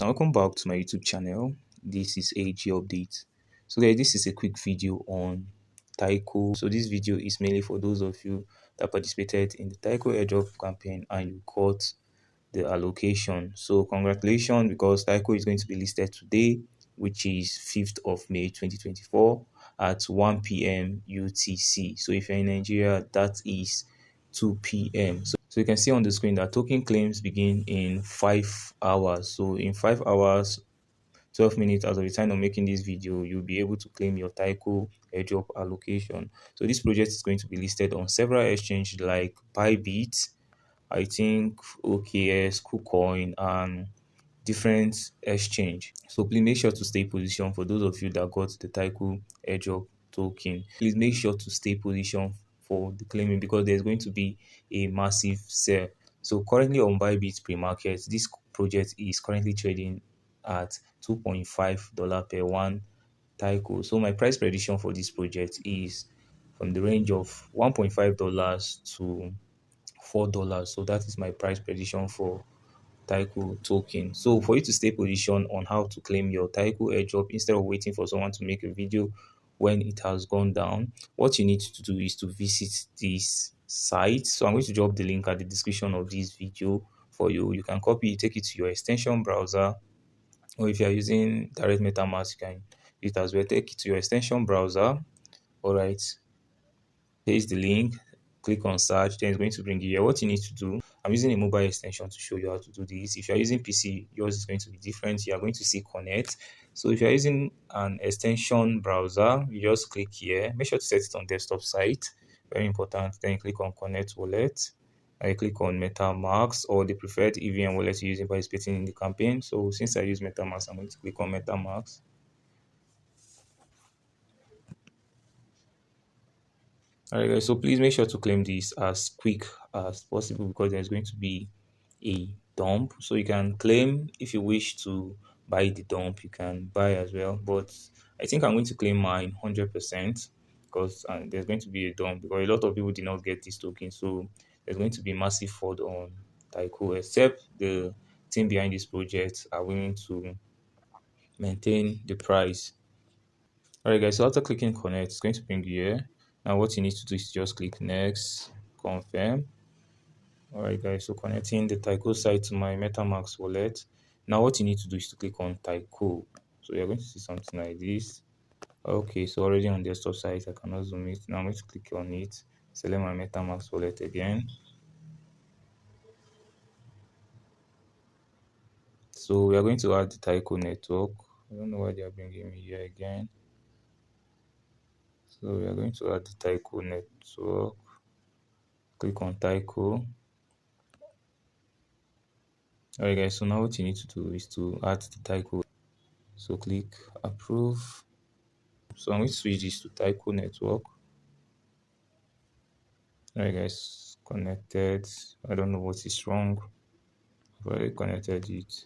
and welcome back to my YouTube channel. This is AG Update. So guys, this is a quick video on TAIKO. So this video is mainly for those of you that participated in the TAIKO Airdrop campaign and you got the allocation. So congratulations, because TAIKO is going to be listed today, which is 5th of May 2024 at 1 p.m. UTC. So if you're in Nigeria, that is 2 p.m. So you can see on the screen that token claims begin in 5 hours. So in 5 hours, 12 minutes as of the time of making this video, you'll be able to claim your TAIKO airdrop allocation. So this project is going to be listed on several exchanges like Bybit, I think OKS, KuCoin, and different exchange. So please make sure to stay positioned. For those of you that got the TAIKO airdrop token, please make sure to stay positioned for the claiming, because there's going to be a massive sale. So currently on Bybit pre-market, this project is currently trading at $2.5 per one TAIKO. So my price prediction for this project is from the range of $1.5 to $4. So that is my price prediction for TAIKO token. So for you to stay positioned on how to claim your TAIKO airdrop instead of waiting for someone to make a video when it has gone down, what you need to do is to visit this site. So I'm going to drop the link at the description of this video for you. You can copy it, take it to your extension browser, or if you are using direct MetaMask, you can use it as well. Take it to your extension browser. All right, paste the link, click on search, then it's going to bring you here. What you need to do, I'm using a mobile extension to show you how to do this. If you're using PC, yours is going to be different. You are going to see connect. So if you're using an extension browser, you just click here. Make sure to set it on desktop site, very important. Then you click on connect wallet. I click on MetaMask or the preferred EVM wallet you're using participating in the campaign. So since I use MetaMask, I'm going to click on MetaMask. Alright guys, so please make sure to claim this as quick as possible, because there's going to be a dump. So you can claim if you wish to buy the dump, you can buy as well. But I think I'm going to claim mine 100%, because there's going to be a dump, because a lot of people did not get this token. So there's going to be massive fraud on TAIKO, except the team behind this project are willing to maintain the price. Alright guys, so after clicking connect, it's going to bring you here. Now what you need to do is just click next, confirm. Alright guys, so connecting the TAIKO site to my MetaMask wallet. Now what you need to do is to click on TAIKO. So you're going to see something like this. Okay, so already on desktop site, I cannot zoom it. Now I'm going to click on it, select my MetaMask wallet again. So we are going to add the TAIKO network. I don't know why they are bringing me here again. So we are going to add the TAIKO network. Click on TAIKO. Alright guys, so now what you need to do is to add the TAIKO. So click approve. So I'm going to switch this to TAIKO network. Alright guys, connected. I don't know what is wrong. I've already connected it.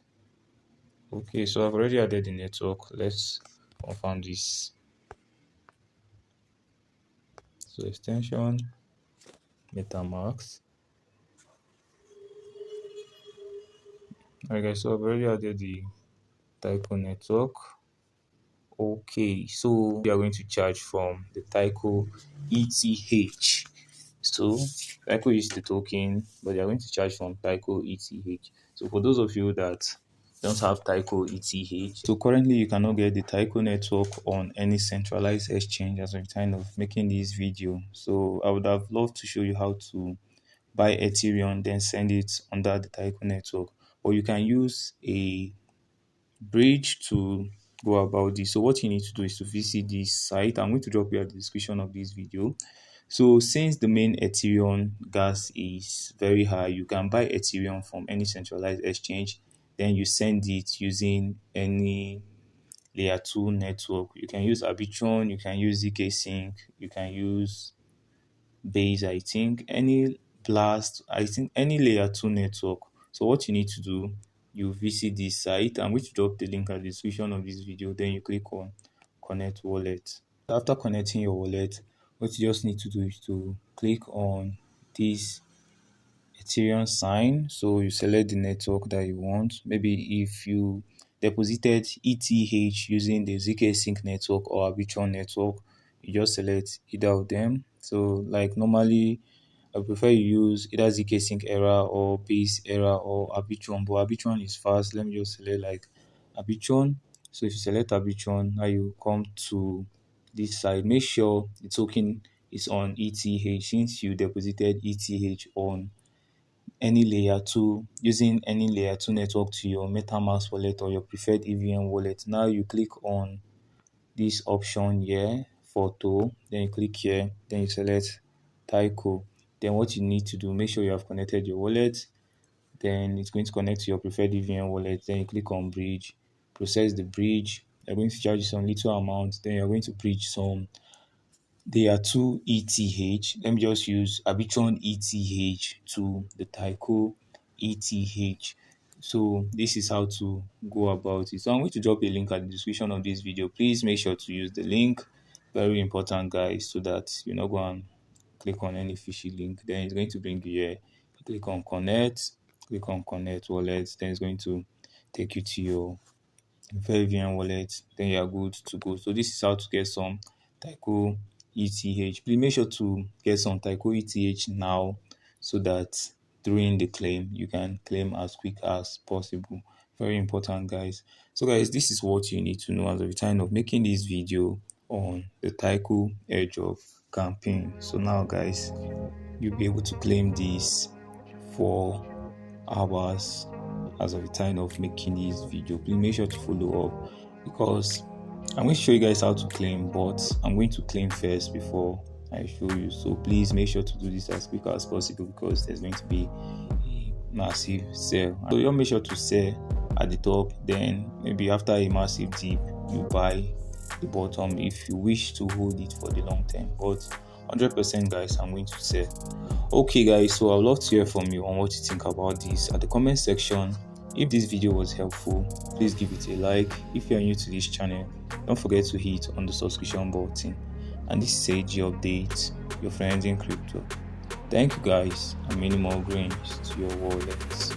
Okay, so I've already added the network. Let's confirm this. So extension, MetaMask. Alright guys, so I've already added the TAIKO network. Okay, so we are going to charge from the TAIKO ETH. So TAIKO is the token, but they are going to charge from TAIKO ETH. So for those of you that don't have TAIKO ETH, so currently you cannot get the TAIKO network on any centralized exchange as of the time of making this video. So I would have loved to show you how to buy Ethereum, then send it under the TAIKO network, or you can use a bridge to go about this. So what you need to do is to visit this site. I'm going to drop you at the description of this video. So since the main Ethereum gas is very high, you can buy Ethereum from any centralized exchange, then you send it using any layer 2 network. You can use Arbitrum, you can use ZK Sync, you can use Base, I think, any Blast, I think any layer 2 network. So what you need to do, you visit this site. I'm going to drop the link at the description of this video, then you click on connect wallet. After connecting your wallet, what you just need to do is to click on this Ethereum sign. So you select the network that you want. Maybe if you deposited ETH using the ZK Sync network or Arbitrum network, you just select either of them. So like normally I prefer you use either ZK Sync Era or Base Era or Arbitrum, but Arbitrum is fast. Let me just select like Arbitrum. So if you select Arbitrum, now you come to this side. Make sure the token is on ETH since you deposited ETH on any layer 2 using any layer 2 network to your MetaMask wallet or your preferred EVM wallet. Now you click on this option here, photo, then you click here, then you select TAIKO. Then what you need to do, make sure you have connected your wallet. Then it's going to connect to your preferred EVM wallet. Then you click on bridge, process the bridge. They're going to charge you some little amount. Then you're going to bridge some. They are 2 ETH. Let me just use Arbitrum ETH to the TAIKO ETH. So this is how to go about it. So I'm going to drop a link at the description of this video. Please make sure to use the link. Very important, guys, so that you're not going to click on any fishy link. Then it's going to bring you here. Click on connect wallet. Then it's going to take you to your EVM wallet. Then you are good to go. So this is how to get some TAIKO ETH. Please make sure to get some TAIKO ETH now so that during the claim you can claim as quick as possible. Very important, guys. So guys, this is what you need to know as of the time of making this video on the TAIKO airdrop campaign. So now guys, you'll be able to claim this for hours as of the time of making this video. Please make sure to follow up because I'm going to show you guys how to claim, but I'm going to claim first before I show you. So please make sure to do this as quick as possible because there's going to be a massive sale. So you'll make sure to sell at the top, then maybe after a massive dip you buy the bottom if you wish to hold it for the long term. But 100% guys, I'm going to sell. Okay guys, so I'd love to hear from you on what you think about this at the comment section. If this video was helpful, please give it a like. If you are new to this channel, don't forget to hit on the subscription button. And this is AG Update, your friends in crypto. Thank you guys, and many more grains to your wallets.